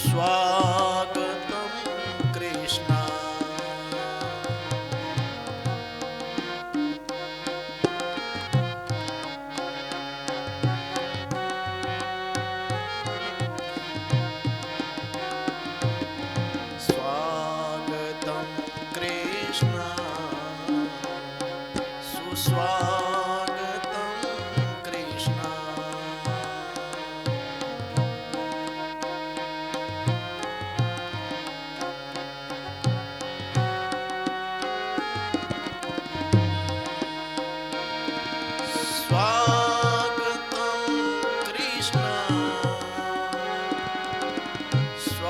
स्वागतं कृष्ण स्वागतं कृष्ण सुस्वागतं कृष्ण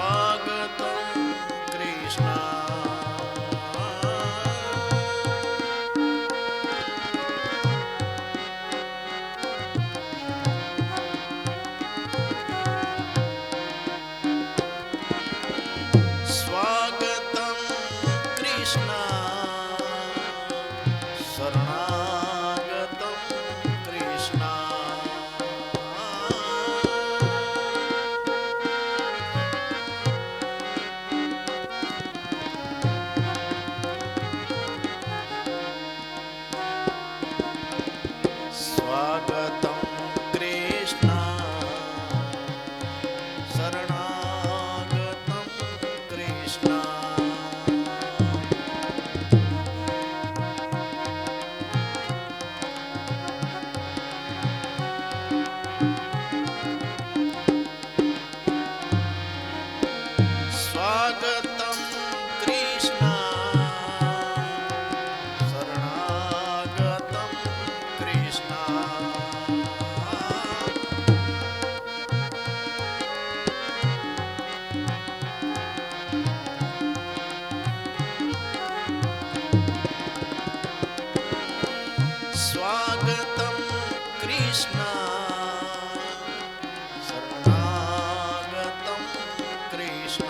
स्वागतं कृष्ण स्वागतं कृष्ण स्वागतं कृष्ण शरणागतं कृष्ण स्वागतं कृष्ण शरणागतं कृष्ण स्वागतं कृष्ण शरणागतं कृष्ण स्वागतं कृष्ण शरणागतं कृष्ण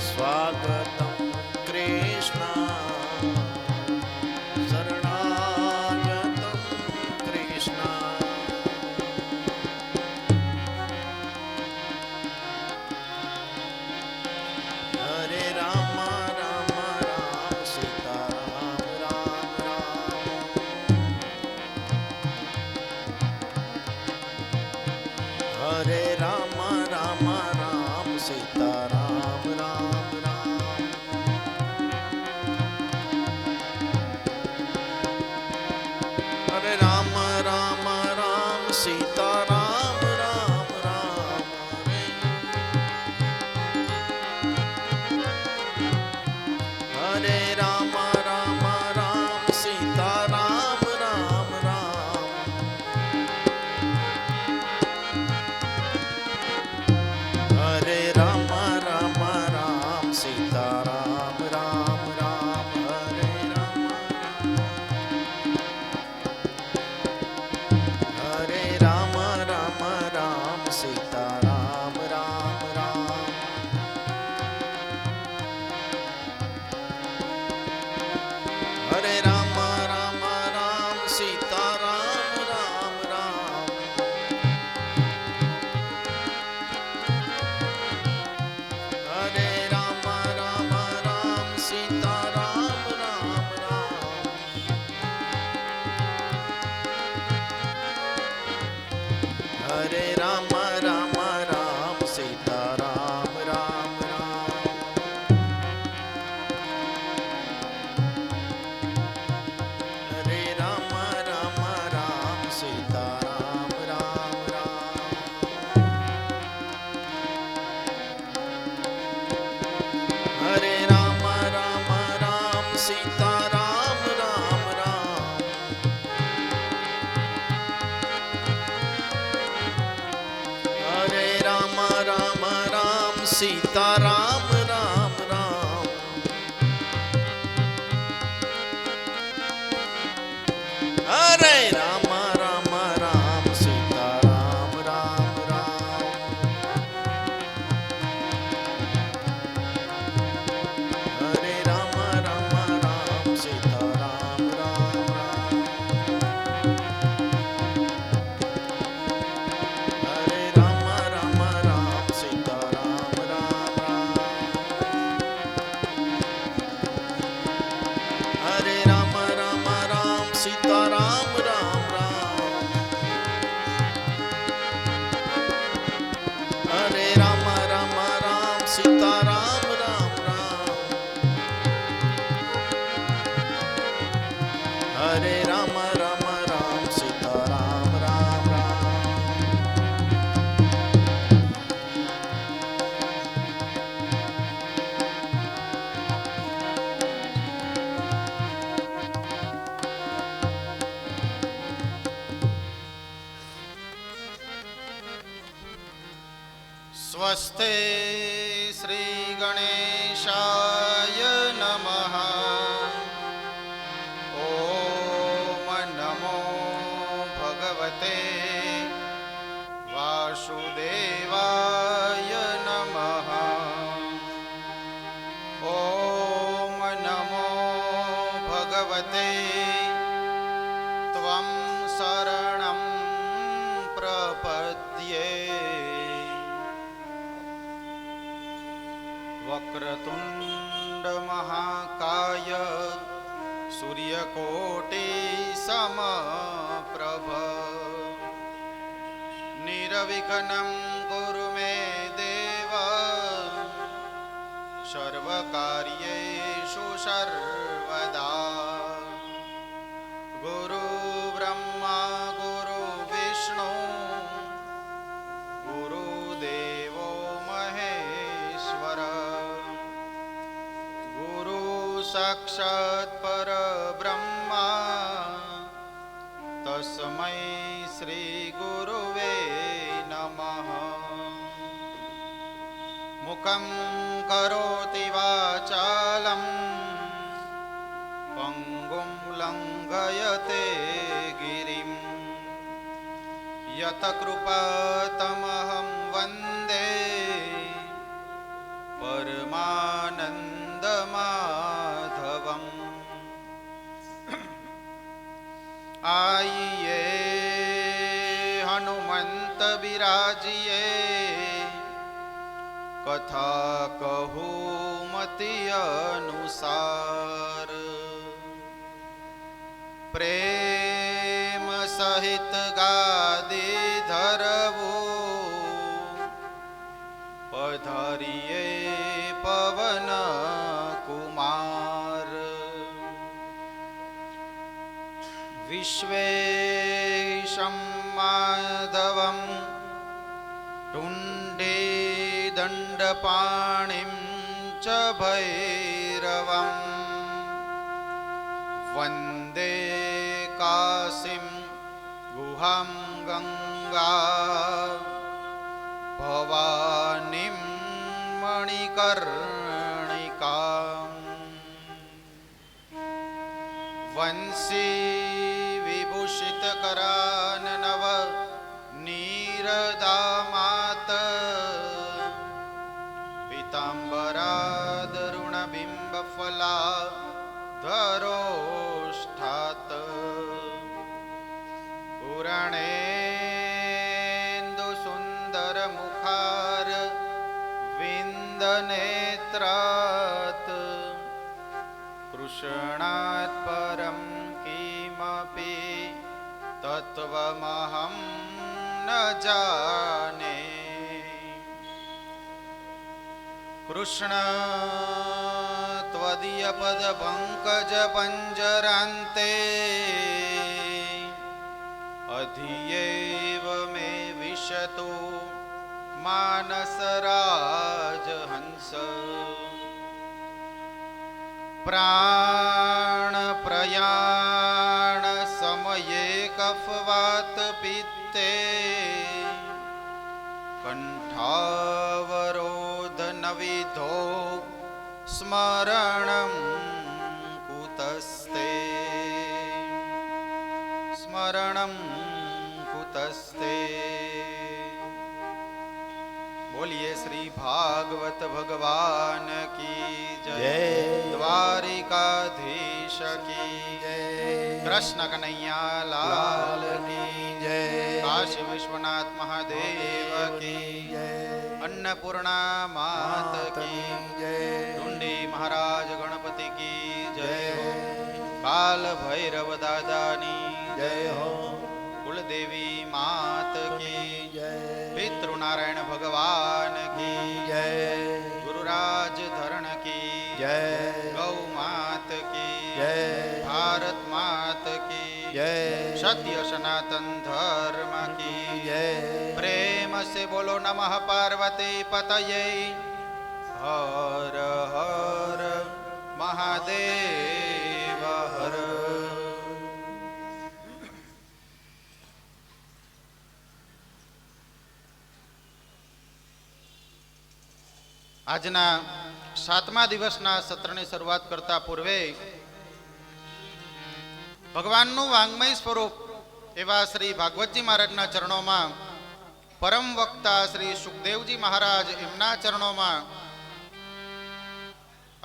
स्वागतं कृष्ण शरणागतं कृष्ण हरे राम राम राम सीता राम राम हरे राम राम राम सीता राम राम हरे राम राम राम सीता राम राम राम हरे राम राम राम सीता राम राम राम हरे राम राम राम सीता राम राम राम हरे राम हरे राम राम राम सीता राम राम राम हरे राम राम राम सीता राम राम राम हरे राम राम राम सीता राम राम राम हरे राम राम राम सीता राम राम राम हरे राम राम राम सीता राम राम राम हरे राम राम राम सीता राम राम राम हरे राम राम राम सीता राम राम राम हरे राम राम राम सीता राम राम राम સ્વસ્તે શ્રી ગણેશાય નમઃ. ઓમ નમો ભગવતે વાસુદેવાય નમઃ. ઓમ નમો ભગવતે ત્વં શરણં પ્રપદ્યે. વક્રતુંડ મહાકાય સૂર્યકોટી સમપ્રભ. નિર્વિઘ્नं કુરુ મે દેવ સર્વકાર્યેષુ સર્વદા. ગુરુ બ્રહ્મા ગુરુ વિષ્ણુ ગુરુદેવો મહેશ્વર. ગુરુ સાક્ષાત પરબ્રહ્મા તસ્મૈ શ્રી ગુરુવે નમઃ. મુખં કરોતિ વાચાલં પંગું લંઘયતે ગિરિં. યત કૃપાતમહં વંદે પરમાનંદમાધવં. આઈએ હનુમંત બિરાજીએ કથા કહું મતિ અનુસાર. પ્રેમ સહિત ગાદી ધરવું પધારીએ પવન કુમાર. વિશ્વેશં માધવં ટુંડે દંડપાણિં ચ ભૈરવં. વંદે કાશીં ગુહાં ગંગા ભવાનીં મણિકર્ણિકાં. વંશી વિભૂષિત કરાનનવ નીરદામાત. પીતાંબરાદરુણબિંબફલા ધરોષ્ઠાત. પૂર્ણેન્દુ સુંદર મુખાર વિંદનેત્રાત. કૃષ્ણાત પરમ કિમપી તત્વમહં ન જાને. કૃષ્ણ ત્વદીય પદ પંકજ પંજરાંતે. અધિયેવ મે વિશતુ માનસ રાજહંસ. પ્રાણ પ્રયાણ સમયે કફવાત પિત્તે. કંઠાવરોધ નવિધો સ્મરણં કુતસ્તે. સ્મરણં કુતસ્તે. બોલીએ શ્રી ભાગવત ભગવાન કી જય. દ્વારિકાધીશ કી જય. કૃષ્ણ કનૈયા લાલ કી જય. કાશી વિશ્વનાથ મહાદેવ કી જય. અન્નપૂર્ણા માત કી જય. ઢુંડી મહારાજ ગણપતિ કી જય. કાલ ભૈરવ દાદાની જય હો. કુલદેવી માત કી જય. પિતૃનારાયણ ભગવાન કી જય. ગુરુરાજ ધરણ કી જય. ગૌ માત કી જય. ભારત માત કી જય. સત્ય સનાતન ધર્મ કી જય. પ્રેમ से बोलो नमः पार्वती पतये. हर हर महादेव हर. આજના 7મા દિવસના સત્રની શરૂઆત કરતા પૂર્વે ભગવાનનું વાંગ્મય સ્વરૂપ એવા શ્રી ભાગવતજી મહારાજના ચરણોમાં, પરમ વક્તા શ્રી સુખદેવજી મહારાજ એમના ચરણોમાં,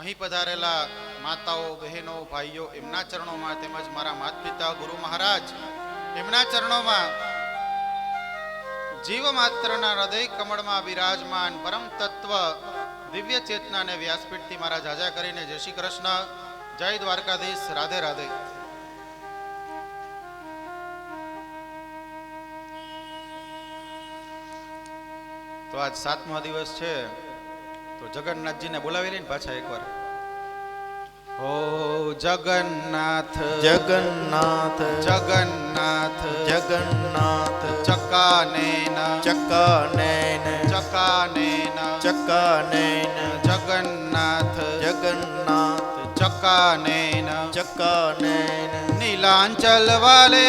અહીં પધારેલા માતાઓ, બહેનો, ભાઈઓ એમના ચરણોમાં, તેમજ મારા માતા પિતા ગુરુ મહારાજ એમના ચરણોમાં, જીવ માત્રના હૃદય કમળમાં વિરાજમાન પરમ તત્વ દિવ્ય ચેતનાને વ્યાસપીઠથી મારા જાજા કરીને જય શ્રી કૃષ્ણ, જય દ્વારકાધીશ, રાધે રાધે. તો આજ 7મો દિવસ છે, તો જગન્નાથજીને બોલાવી લઈને પાછા એકવાર. ઓ જગન્નાથ જગન્નાથ જગન્નાથ જગન્નાથ ચકાનેન ચક્કાનેન ચકાનેન ચક્કાનેન જગન્નાથ જગન્નાથ ચકાનેન ચક્કાનેન नीलांचल वाले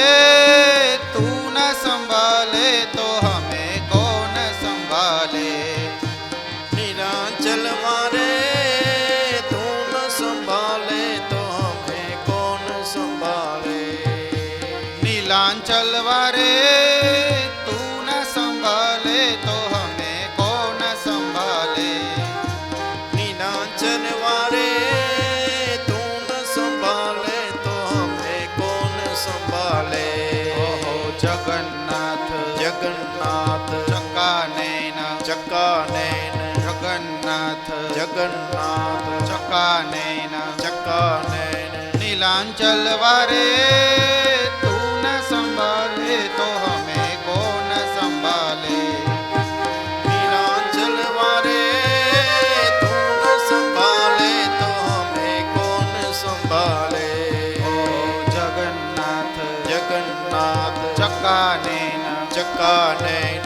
तू न संभाले तो हमें कौन संभाले. नीलांचल मारे तू न संभाले तो हमें कौन संभाले. नीलांचल वाले तू न संभाले तो हमें कौन संभाले. नीलांचल वारे तू न संभाले तो हमें कौन संभाले. ओहो जगन्नाथ जगन्नाथ चकानेन चक्कानेन जगन्नाथ जगन्नाथ चकानेन चक्कानेन नीलांचल वारे तू न संभाले तो हमें कौन संभाले. नीलांचल वारे तू न संभाले तो हमें कौन संभाले. ओ जगन्नाथ जगन्नाथ चकानेन चक्कानेन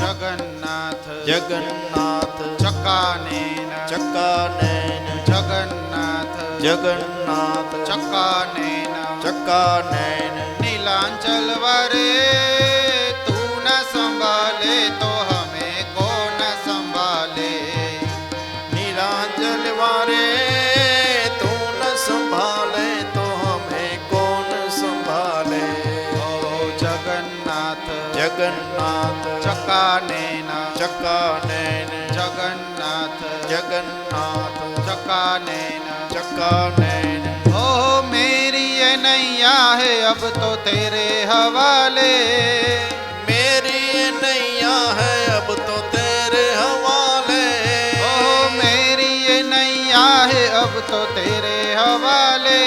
जगन्नाथ जगन्नाथ चकानेन चक्कानेन जगन्नाथ जगन्नाथ चकानेन चक्कानेन नीलांचल वारे तू न संभाले तो हमें कौन संभाले. नीलांचल वारे तू न संभाले तो हमें कौन संभाले. ओ जगन्नाथ जगन्नाथ चकानेन चक्कानेन जगन्नाथ जगन्नाथ चकानेन. चक्कानेन ओ मेरी ये नैया है अब तो तेरे हवाले. मेरी ये नैया है अब तो तेरे हवाले. ओ मेरी ये नैया है अब तो तेरे हवाले.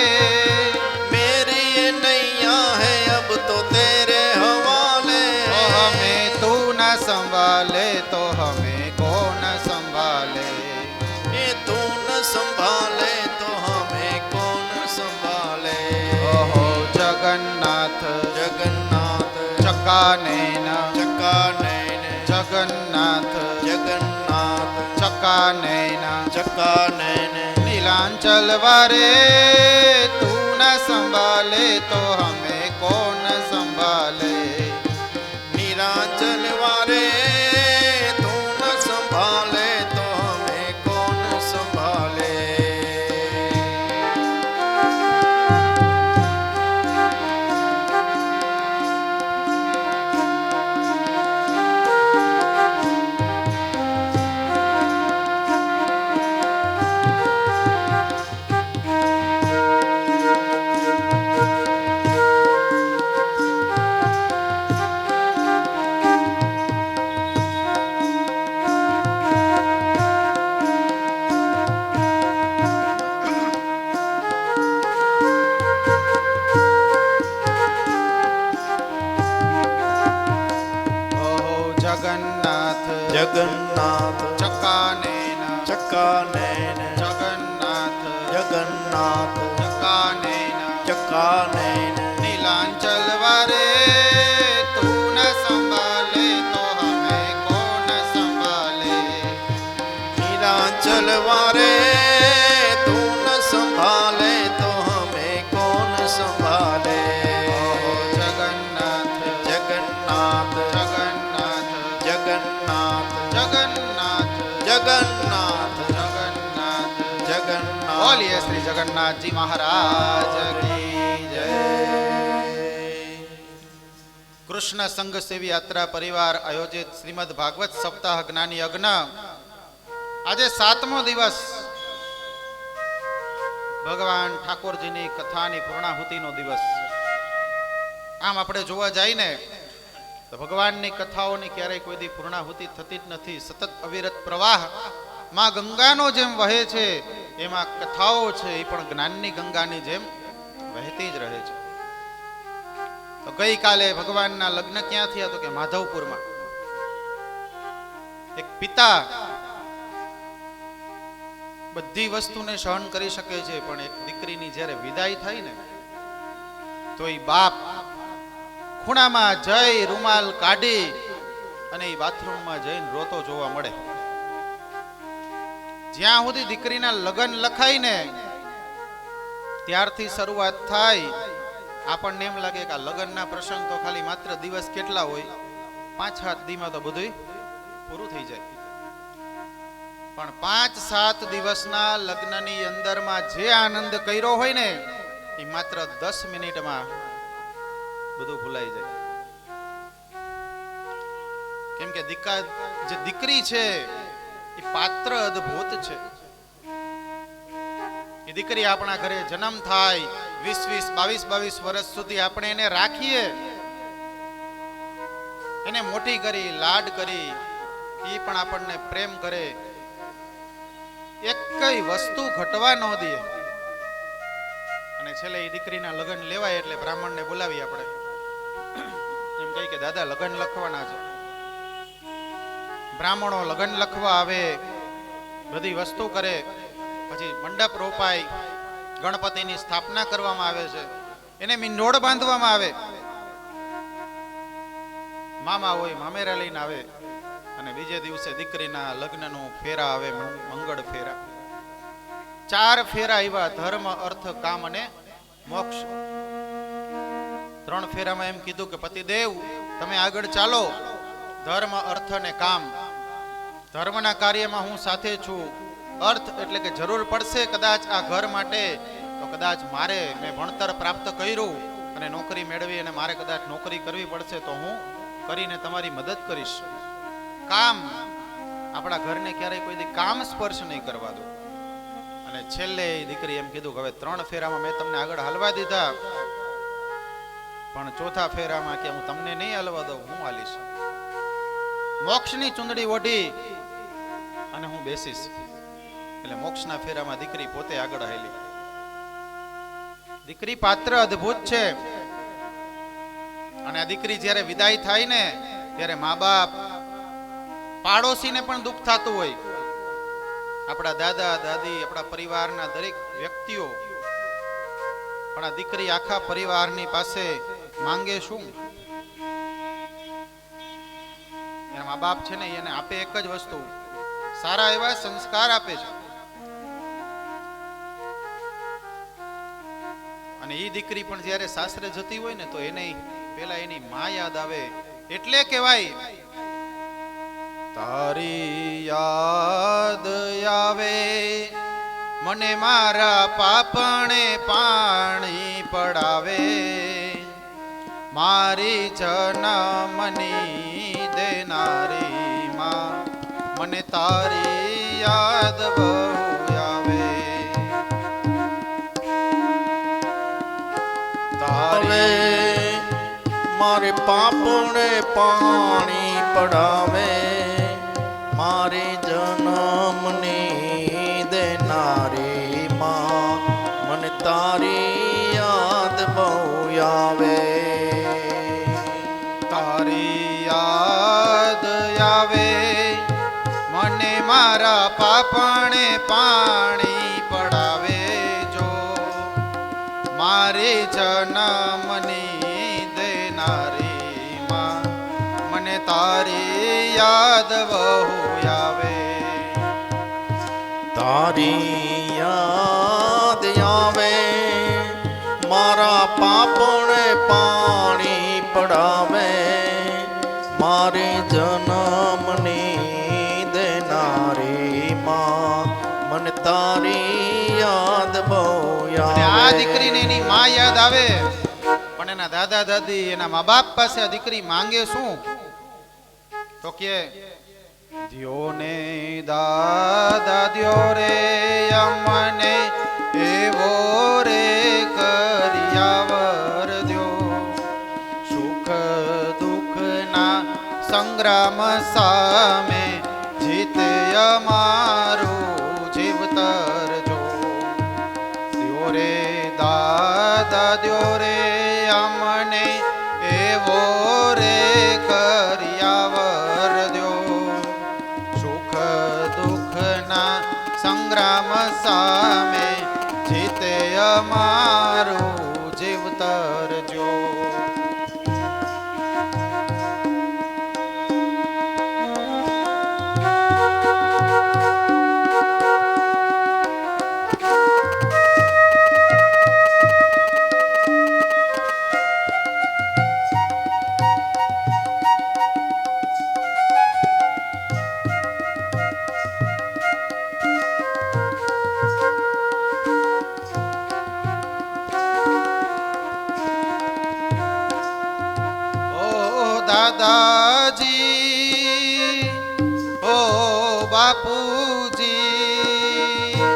मेरी ये नैया है अब तो तेरे हवाले. ओ हमें तू न संभाले तो हमें कौन संभाले. ये तू न संभाले तो हमें कौन संभाले. ओहो जगन्नाथ जगन्नाथ चकानेन चक्कानेन जगन्नाथ जगन्नाथ चकानेन चक्कानेन नीलांचल वारे तू न संभाले तो हमें कौन संभाले. नीलांचल वारे तू न संभाले तो हमें कौन संभाले. જગન્નાથ ચકાનેન ચકાનેન જગન્નાથ જગન્નાથ ચકાનેન ચકાનેન नीलांचल वारे तू न संभाले तो हमें कौन संभाले नीलांचल वारे तू न संभाले तो हमें कौन संभाले जगन्नाथ जगन्नाथ जगन्नाथ जगन्नाथ जगन्नाथ जगन्नाथ जगन्नाथ जगन्नाथ बोलिए श्री जगन्नाथ जी महाराज की जय। કૃષ્ણ સંઘ સેવી યાત્રા પરિવાર આયોજિત શ્રીમદ ભાગવત સપ્તાહ જ્ઞાની યજ્ઞ આજે 7મો દિવસ ભગવાન ઠાકોરજીની કથાની પૂર્ણાહુતિનો દિવસ. આમ આપણે જોવા જઈએ ને તો ભગવાનની કથાઓની ક્યારેય કોઈ દી પૂર્ણાહુતિ થતી જ નથી. સતત અવિરત પ્રવાહ માં ગંગાનો જેમ વહે છે એમાં કથાઓ છે એ પણ જ્ઞાનની ગંગાની જેમ વહેતી જ રહે છે. તો ગઈકાલે ભગવાનના લગ્ન ક્યાં થયા તો કે માધવપુરમાં. એક પિતા બધી વસ્તુને સહન કરી શકે છે પણ એક દીકરીની જ્યારે વિદાય થાય ને તો એ બાપ ખૂણામાં જઈ રૂમાલ કાઢી અને એ બાથરૂમમાં જઈને રોતો જોવા મળે. જ્યાં સુધી દીકરીના લગ્ન લખાય ને ત્યારથી શરૂઆત થાય. આપણને એમ લાગે કે આ લગ્નના પ્રસંગ તો ખાલી માત્ર દિવસ કેટલા હોય, 5-7 દીમાં તો બધું પૂરું થઈ જાય. પણ 5-7 દિવસના લગ્નની અંદરમાં જે આનંદ કર્યો હોય ને એ માત્ર 10 મિનિટમાં બધું ભૂલાઈ જાય. કેમ કે જે દીકરી છે એ પાત્ર અદ્ભુત છે. એ દીકરી આપણા ઘરે જન્મ થાય 20-22 વર્ષ સુધી આપણે એને રાખીએ, એને મોટી કરી, લાડ કરી, એ પણ આપણને પ્રેમ કરે, એક કઈ વસ્તુ ઘટવા ન દે. અને છેલ્લે એ દીકરીના લગ્ન લેવાય એટલે બ્રાહ્મણને બોલાવી આપણે એમ કહી કે દાદા લગ્ન લખવાના છે. બ્રાહ્મણો લગ્ન લખવા આવે, બધી વસ્તુ કરે, પછી મંડપ રોપાય, ગણપતિની સ્થાપના કરવામાં આવે છે, એને મીંડોળ બાંધવામાં આવે. મામા હોય મામેરા લઈને આવે અને બીજે દિવસે દીકરીના લગ્નનું ફેરા આવે, મંગળ ફેરા. 4 ફેરા આવ્યા, ધર્મ અર્થ કામ અને મોક્ષ. 3 ફેરામાં એમ કીધું કે પતિદેવ તમે આગળ ચાલો, ધર્મ અર્થ અને કામ. ધર્મના કાર્યમાં હું સાથે છું, અર્થ એટલે કે જરૂર પડશે કદાચ આ ઘર માટે તો કદાચ મારે, મેં ભણતર પ્રાપ્ત કર્યું અને નોકરી મેળવી અને મારે કદાચ નોકરી કરવી પડશે તો હું કરીને તમારી મદદ કરીશ. કામ, આપણા ઘરને ક્યારેય કોઈ દી કામ સ્પર્શ નહીં કરવા દો. અને છેલ્લે દીકરી એમ કીધું કે હવે 3 ફેરામાં મેં તમને આગળ હલવા દીધા, પણ 4થા ફેરામાં કે હું તમને નહીં હલવા દઉં, હું હાલીશ. મોક્ષની ચુંદડી ઓઢી અને હું બેસીશ. એટલે મોક્ષના ફેરામાં દીકરી પોતે આગળ હાલી. દીકરી પાત્ર અદ્ભુત છે. અને આ દીકરી જ્યારે વિદાય થાય ને ત્યારે મા બાપ, પાડોશીને પણ દુઃખ થતું હોય. આપણા દાદા દાદી, આપણા પરિવારના દરેક વ્યક્તિઓ, પણ આ દીકરી આખા પરિવારની પાસે માંગે શું? એના મા બાપ છે ને એને આપે એક જ વસ્તુ, સારા એવા સંસ્કાર આપે છે. અને એ દીકરી પણ જ્યારે સાસરે જતી હોય ને તો એને પેલા એની માં યાદ આવે. એટલે કહેવાય તારી યાદ આવે મને મારા પાપણે પાણી પડાવે, મારી જનમની દેનારી માં મને તારી યાદ બહુ આવે. તારે મારે પાપને પાણી પડાવે, મારી જન્મની દેનારી માં મને તારી યાદ બહુ આવે. તારી યાદ આવે પાપણે પાણી પડાવે જો મારી જન્મની દેનારી માં મને તારી યાદ બહુ આવે તારી યાદ આવે મારા પાપણે પાણી પડાવે મારી જન્મની દેનારી માં મને તારી યાદ બહુ અને આ આવે દીકરીને એની માં યાદ આવે પણ એના દાદા દાદી એના મા બાપ પાસે આ દીકરી માંગે શું તો કે દ્યો ને દાદા દ્યો રે અમને એવો રે કરિયાવર દ્યો સુખ દુઃખના સંગ્રામ સામે જીતે અમારું જીવતર જો દ્યો રે દાદા દ્યો રે અમને એવો રે કરિયાવર દ્યો સુખ દુઃખના સંગ્રામ સામે જીતે અમારું જીવતર જો દાદાજી ઓ બાપુજી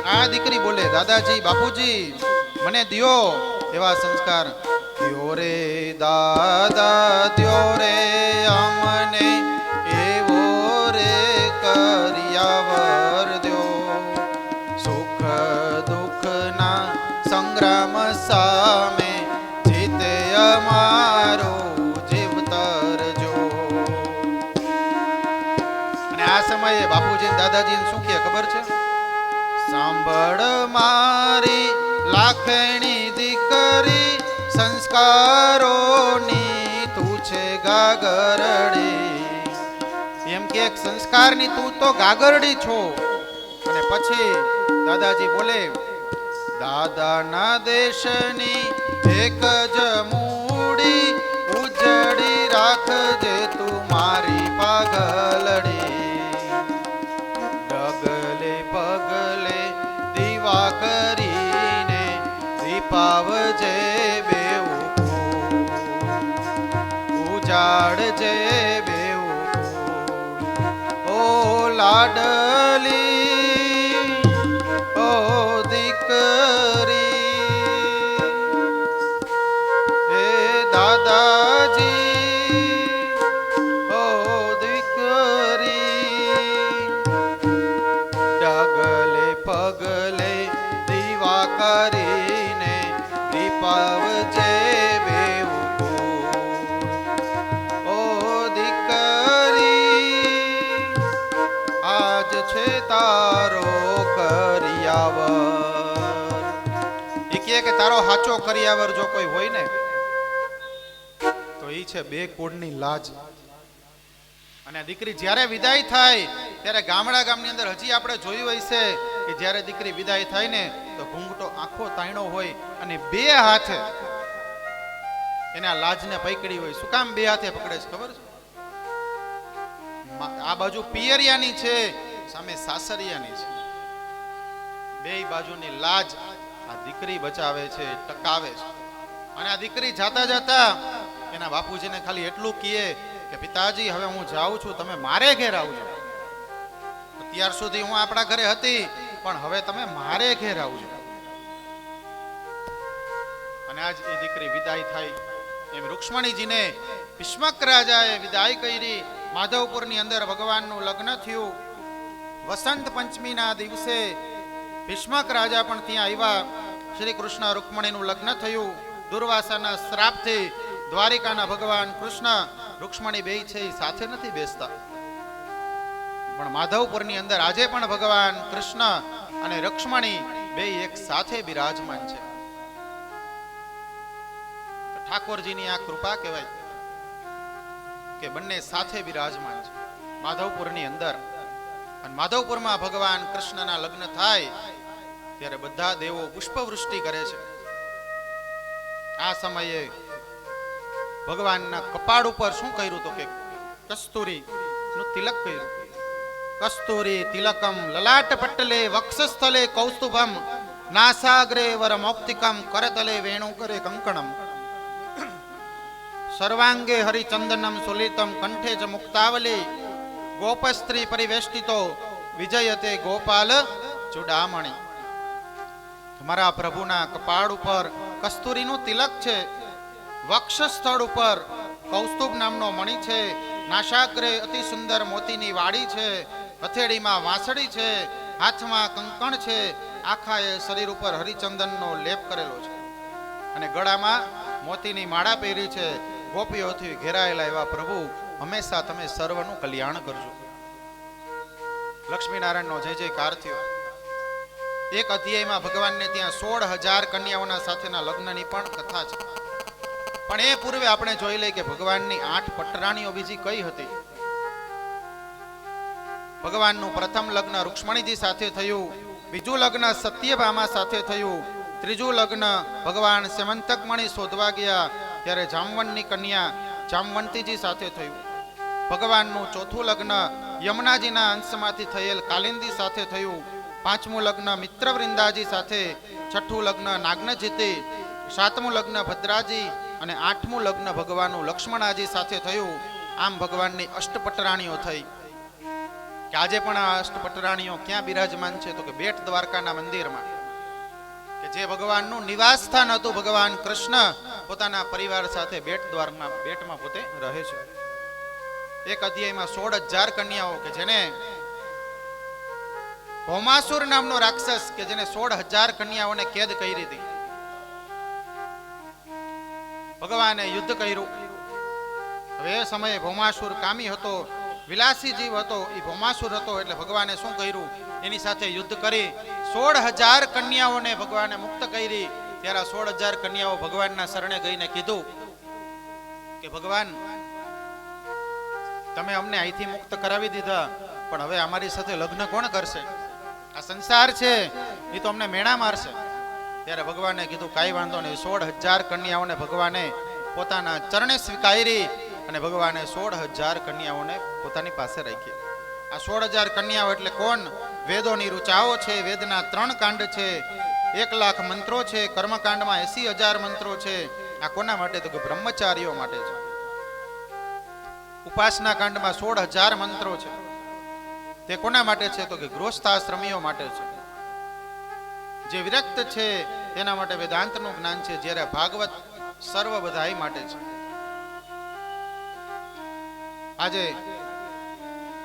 આ દીકરી બોલે દાદાજી બાપુજી મને દ્યો એવા સંસ્કાર દ્યો રે દાદા દ્યો રે અમને એવો રે કરિયાવર દ્યો સુખ દુઃખના સંગ્રામ સામે જીતે અમારો આ સમયે બાપુજી દાદાજી શું કહે ખબર છે સાંભળ મારી લાખણી દીકરી સંસ્કારોની તું છે ગાગરડી એમ કે એક સંસ્કારની તું તો ગાગરડી છો અને પછી દાદાજી બોલે દાદાના દેશની એક જ મૂડી ઉજળી રાખજે તું મારી પાગલડી ડગલે પગલે દીવા કરીને દીપાવજે બેઉ ઉજાડજે બેઉ ઓ લાડલી ઓ દીકરી એ દાદાજી ઓ દીકરી ડગલે પગલે દીવા કરીને દીપાવજે બેઉ ઓ દીકરી આજ છે તારો કરિયાવર એ કહે કે તારો હાચો કરિયાવર જો કોઈ હોય ને તો ઈ છે બે કુળની લાજ અને આ દીકરી જ્યારે વિદાય થાય ત્યારે ગામની અંદર હજી આપણે જોયું હશે કે જ્યારે દીકરી વિદાય થાય ને તો ઘૂંઘટો આખો તાણ્યો હોય અને બે હાથે એને આ લાજને પકડી હોય શું કામ બે હાથે પકડે છે ખબર છે આ બાજુ પિયરિયાની છે સામે સાસરિયાની છે બે બાજુની લાજ આ દીકરી બચાવે છે ટકાવે છે અને આ દીકરી જાતા જાતા એના બાપુજીને ખાલી એટલું કહે કે પિતાજી હવે હું જાઉં છું તમે મારે ઘેર આવજો અત્યાર સુધી હું આપણા ઘરે હતી પણ હવે તમે મારે ઘેર આવજો અને આજ એ દીકરી વિદાય થાય એમ રૂક્ષ્મણીજીને ભીષ્મક રાજાએ વિદાય કરી માધવપુરની અંદર ભગવાનનું લગ્ન થયું વસંત પંચમીના દિવસે ભીષ્મક રાજા પણ ત્યાં આવ્યા શ્રી કૃષ્ણ રૂક્ષ્મણીનું લગ્ન થયું દુર્વાસાના શ્રાપથી દ્વારિકાના ભગવાન કૃષ્ણ રૂક્ષ્મણી બે છે એ સાથે નથી બેસતા પણ માધવપુરની અંદર આજે પણ ભગવાન કૃષ્ણ અને લક્ષ્મણી બે એક સાથે બિરાજમાન છે. ઠાકોરજીની આ કૃપા કહેવાય કે બંને સાથે બિરાજમાન છે માધવપુરની અંદર. અને માધવપુરમાં ભગવાન કૃષ્ણના લગ્ન થાય ત્યારે બધા દેવો પુષ્પવૃષ્ટિ કરે છે. આ સમયે ભગવાનના કપાળ ઉપર શું કર્યું તો કે કસ્તુરી નું તિલક કર્યું. કસ્તુરી તિલકમ લલાટ પટ્ટલે વક્ષસ્થલે કૌસ્તુભમ નાસાગ્રે વરમૌક્તિકમ કરતલે વેણુકરે કંકણમ સર્વાંગે હરિચંદનમ સુલિતમ કંઠે ચ મુક્તાવલી ગોપસ્ત્રી પરિવેષ્ટિતો વિજયતે ગોપાલ ચૂડામણી. તમારા પ્રભુના કપાળ ઉપર કસ્તુરીનું તિલક છે, વક્ષસ્થળ ઉપર કૌસ્તુભ નામનો મણિ છે, નાશાગ્રે અતિ સુંદર મોતીની વાડી છે, હથેળીમાં વાંસળી છે, હાથમાં કંકણ છે, આખા એ શરીર ઉપર હરિચંદનનો લેપ કરેલો છે અને ગળામાં મોતીની માળા પહેરી છે. ગોપીઓથી ઘેરાયેલા એવા પ્રભુ હંમેશા તમે સર્વનું કલ્યાણ કરજો. લક્ષ્મીનારાયણનો જય જયકાર થયો. એક અધ્યાયમાં ભગવાનને ત્યાં 16,000 કન્યાઓના સાથેના લગ્નની પણ કથા છે. પણ એ પૂર્વે આપણે જોઈ લઈએ કે ભગવાનની 8 પટરાણીઓ બીજી કઈ હતી. ભગવાનનું પ્રથમ લગ્ન રૂક્ષ્મણીજી સાથે થયું, બીજું લગ્ન સત્યભામા સાથે થયું, ત્રીજું લગ્ન ભગવાન સેમંતકમણી શોધવા ગયા ત્યારે જામવનની કન્યા જામવંતીજી સાથે થયું. ભગવાનનું ચોથું લગ્ન યમુનાજીના અંશમાંથી થયેલ કાલિંદી સાથે થયું. પાંચમું લગ્ન મિત્રવૃંદાજી સાથે, છઠ્ઠું લગ્ન નાગનજીતે, સાતમું લગ્ન ભદ્રાજી અને આઠમું લગ્ન ભગવાનનું લક્ષ્મણાજી સાથે થયું. આમ ભગવાનની અષ્ટપટરાણીઓ થઈ. કે આજે પણ આ અષ્ટપટરાણીઓ ક્યાં બિરાજમાન છે તો કે બેટ દ્વારકાના મંદિરમાં, કે જે ભગવાનનું નિવાસ સ્થાન હતું. ભગવાન કૃષ્ણ પોતાના પરિવાર સાથે બેટમાં પોતે રહે છે. એક અધ્યાયમાં 16,000 કન્યાઓ કે જેને ભૌમાસુર નામનો રાક્ષસ કે જેને 16,000 કન્યાઓને કેદ કરી હતી, ભગવાને યુદ્ધ કર્યું. હવે એ સમયે ભૌમાસુર કામી હતો, વિલાસી જીવ હતો, એ ભૌમાસુર હતો. એટલે ભગવાને શું કર્યું, એની સાથે યુદ્ધ કરી 16,000 કન્યાઓને ભગવાને મુક્ત કરી. ત્યારે 16,000 કન્યાઓ ભગવાનના શરણે ગઈને કીધું કે ભગવાન, તમે અમને અહીંથી મુક્ત કરાવી દીધા, પણ હવે અમારી સાથે લગ્ન કોણ કરશે? આ સંસાર છે એ તો અમને મેણા મારશે. ત્યારે ભગવાને કીધું કાંઈ વાંધો નહીં. 16,000 કન્યાઓને ભગવાને પોતાના ચરણે સ્વીકારી અને ભગવાને 16,000 કન્યાઓને પોતાની પાસે રાખી. આ 16,000 કન્યાઓ એટલે કોણ? વેદોની ઋચાઓ છે, વેદના 3 કાંડ છે, 1,00,000 મંત્રો છે, કર્મકાંડમાં 80,000 મંત્રો છે. આ કોના માટે તો કે બ્રહ્મચારીઓ માટે છે. ઉપાસના કાંડમાં 16,000 મંત્રો છે. તે કોના માટે છે તો કે ગૃહસ્થાશ્રમીઓ માટે છે. જે વિરક્ત છે તેના માટે વેદાંતનું જ્ઞાન છે, જ્યારે ભાગવત સર્વ બધાઈ માટે છે. આજે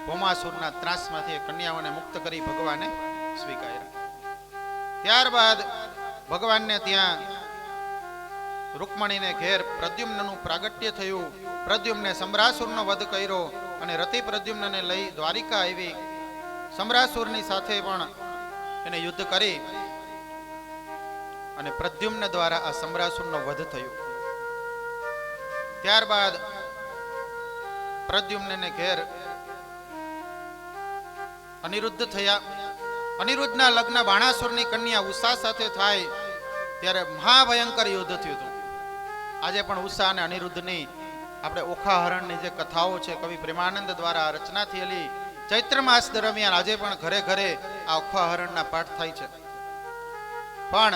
ભૌમાસુરના ત્રાસમાંથી કન્યાઓને મુક્ત કરી ભગવાને સ્વીકાર્યા. ત્યારબાદ ભગવાનને ત્યાં રૂકમણીને ઘેર પ્રદ્યુમ્નનું પ્રાગટ્ય થયું. પ્રદ્યુમ્ને સમ્રાસુરનો વધ કર્યો અને રતિ પ્રદ્યુમ્નને લઈ દ્વારિકા આવી. સમ્રાસુરની સાથે પણ એને યુદ્ધ કરી અને પ્રદ્યુમ્ન દ્વારા આ સમ્રાસુરનો વધ થયો. ત્યારબાદ પ્રદ્યુમ્નને ઘેર અનિરુદ્ધ થયા. અનિરુદ્ધના લગ્ન બાણાસુરની કન્યા ઉષા સાથે થાય ત્યારે મહાભયંકર યુદ્ધ થયું હતું. આજે પણ ઉષા અને અનિરુદ્ધની આપણે ઓખાહરણની જે કથાઓ છે કવિ પ્રેમાનંદ દ્વારા રચના થયેલી, ચૈત્ર માસ દરમિયાન આજે પણ ઘરે ઘરે આ ઓખાહરણના પાઠ થાય છે. પણ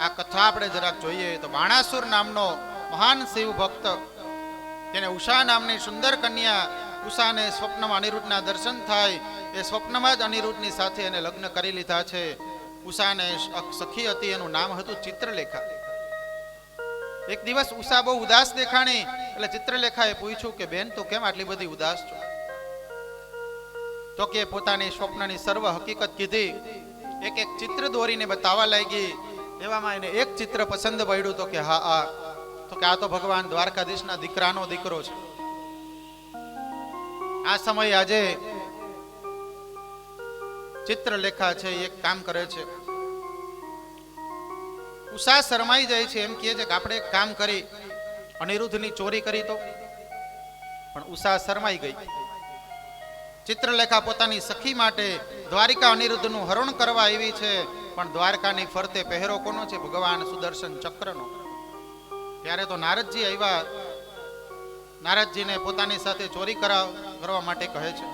આ કથા આપણે જરાક જોઈએ તો બાણાસુર નામનો મહાન શિવ ભક્ત, તેને ઉષા નામની સુંદર કન્યા, ઉષાને સ્વપ્નમાં અનિરુદ્ધના દર્શન થાય, એ સ્વપ્નમાં જ અનિરુદ્ધની સાથે એને લગ્ન કરી લીધા છે. ઉષાને સખી હતી, એનું નામ હતું ચિત્રલેખા. એક દિવસ ઉષા બહુ ઉદાસ દેખાણી એટલે ચિત્રલેખાએ પૂછ્યું કે બેન તો કેમ આટલી બધી ઉદાસ છો? તો કે પોતાની સ્વપ્નની સર્વ હકીકત કીધી, એક એક ચિત્ર દોરીને બતાવવા લાગી. એવામાં એને એક ચિત્ર પસંદ પડ્યું તો કે આ તો ભગવાન દ્વારકાધીશના દીકરાનો દીકરો છે. આ સમયે આજે ચિત્રલેખા છે એ એક કામ કરે છે. ઉષા શરમાઈ જાય છે, એમ કહે છે કે આપણે એક કામ કરી અનિરુદ્ધની ચોરી કરી તો. પણ ઉષા શરમાઈ ગઈ. ચિત્રલેખા પોતાની સખી માટે દ્વારિકા અનિરુદ્ધનું હરણ કરવા આવી છે, પણ દ્વારકાની ફરતે પહેરો કોનો છે? ભગવાન સુદર્શન ચક્રનો. ત્યારે તો નારદજી આવ્યા. નારદજીને પોતાની સાથે ચોરી કરવા માટે કહે છે.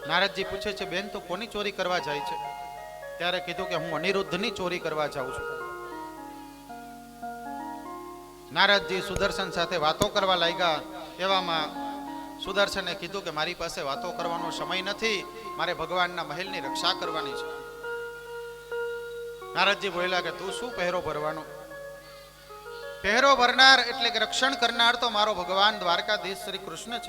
નારદજી પૂછે છે, બેન તો કોની ચોરી કરવા જાય છે? ત્યારે કીધું કે હું અનિરુદ્ધની ચોરી કરવા જાઉં છું. નારદજી સુદર્શન સાથે વાતો કરવા લાગ્યા. એવામાં સુદર્શને કીધું કે મારી પાસે વાતો કરવાનો સમય નથી, મારે ભગવાનના મહેલની રક્ષા કરવાની છે. નારદજી બોલ્યા કે તું શું પહેરો ભરવાનો? પહેરો ભરનાર એટલે કે રક્ષણ કરનાર તો મારો ભગવાન દ્વારકાધીશ શ્રી કૃષ્ણ છે.